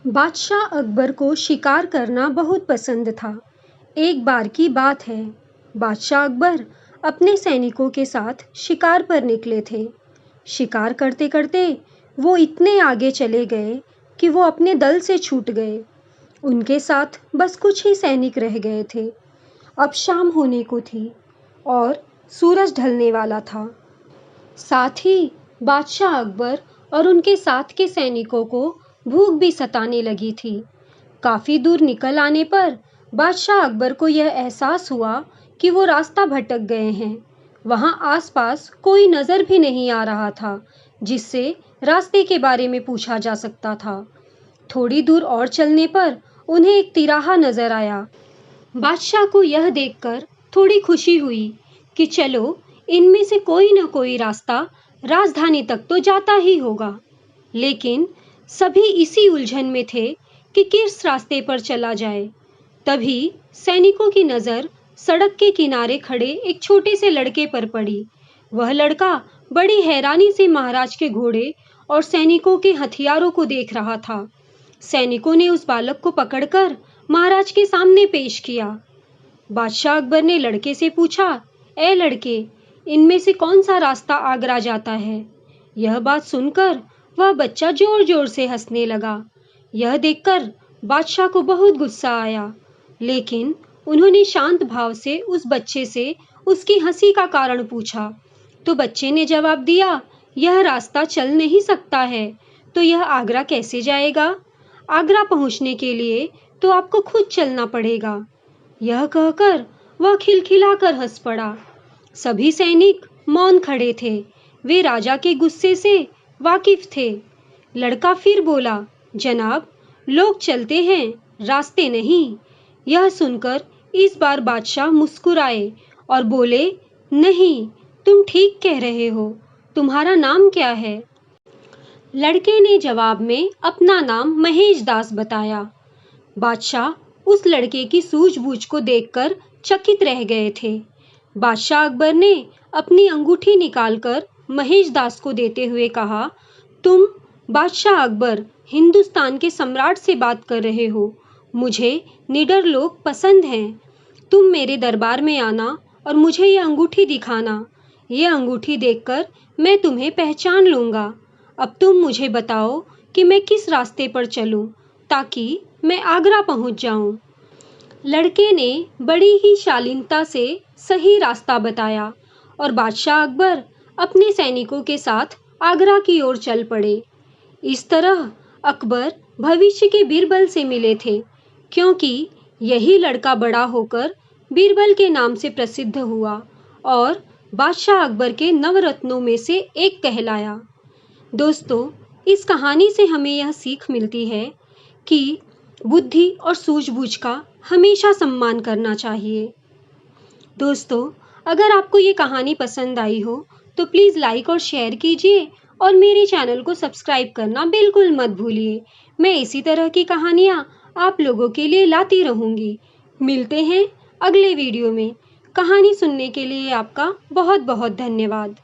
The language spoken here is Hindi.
बादशाह अकबर को शिकार करना बहुत पसंद था। एक बार की बात है, बादशाह अकबर अपने सैनिकों के साथ शिकार पर निकले थे। शिकार करते करते वो इतने आगे चले गए कि वो अपने दल से छूट गए। उनके साथ बस कुछ ही सैनिक रह गए थे। अब शाम होने को थी और सूरज ढलने वाला था। साथ ही बादशाह अकबर और उनके साथ के सैनिकों को भूख भी सताने लगी थी। काफी दूर निकल आने पर बादशाह अकबर को यह एहसास हुआ कि वो रास्ता भटक गए हैं। वहां आसपास कोई नजर भी नहीं आ रहा था जिससे रास्ते के बारे में पूछा जा सकता था। थोड़ी दूर और चलने पर उन्हें एक तिराहा नजर आया। बादशाह को यह देखकर थोड़ी खुशी हुई कि चलो, इनमें से कोई न कोई रास्ता राजधानी तक तो जाता ही होगा। लेकिन सभी इसी उलझन में थे कि किस रास्ते पर चला जाए। तभी सैनिकों की नजर सड़क के किनारे खड़े एक छोटे से लड़के पर पड़ी। वह लड़का बड़ी हैरानी से महाराज के घोड़े और सैनिकों के हथियारों को देख रहा था। सैनिकों ने उस बालक को पकड़कर महाराज के सामने पेश किया। बादशाह अकबर ने लड़के से पूछा, ए लड़के, इनमें से कौन सा रास्ता आगरा जाता है? यह बात सुनकर वह बच्चा जोर जोर से हंसने लगा। यह देखकर बादशाह को बहुत गुस्सा आया, लेकिन उन्होंने शांत भाव से उस बच्चे से उसकी हंसी का कारण पूछा। तो बच्चे ने जवाब दिया, यह रास्ता चल नहीं सकता है, तो यह आगरा कैसे जाएगा? आगरा पहुंचने के लिए तो आपको खुद चलना पड़ेगा। यह कहकर वह खिलखिलाकर हंस पड़ा। सभी सैनिक मौन खड़े थे। वे राजा के गुस्से से वाकिफ थे। लड़का फिर बोला, जनाब, लोग चलते हैं, रास्ते नहीं। यह सुनकर इस बार बादशाह मुस्कुराए और बोले, नहीं, तुम ठीक कह रहे हो। तुम्हारा नाम क्या है? लड़के ने जवाब में अपना नाम महेश दास बताया। बादशाह उस लड़के की सूझबूझ को देखकर चकित रह गए थे। बादशाह अकबर ने अपनी अंगूठी निकालकर महेश दास को देते हुए कहा, तुम बादशाह अकबर, हिंदुस्तान के सम्राट से बात कर रहे हो। मुझे निडर लोग पसंद हैं। तुम मेरे दरबार में आना और मुझे यह अंगूठी दिखाना। यह अंगूठी देखकर मैं तुम्हें पहचान लूंगा। अब तुम मुझे बताओ कि मैं किस रास्ते पर चलूं ताकि मैं आगरा पहुंच जाऊं। लड़के ने बड़ी ही शालीनता से सही रास्ता बताया और बादशाह अकबर अपने सैनिकों के साथ आगरा की ओर चल पड़े। इस तरह अकबर भविष्य के बीरबल से मिले थे, क्योंकि यही लड़का बड़ा होकर बीरबल के नाम से प्रसिद्ध हुआ और बादशाह अकबर के नवरत्नों में से एक कहलाया। दोस्तों, इस कहानी से हमें यह सीख मिलती है कि बुद्धि और सूझबूझ का हमेशा सम्मान करना चाहिए। दोस्तों, अगर आपको ये कहानी पसंद आई हो तो प्लीज़ लाइक और शेयर कीजिए और मेरे चैनल को सब्सक्राइब करना बिल्कुल मत भूलिए। मैं इसी तरह की कहानियाँ आप लोगों के लिए लाती रहूँगी। मिलते हैं अगले वीडियो में। कहानी सुनने के लिए आपका बहुत बहुत धन्यवाद।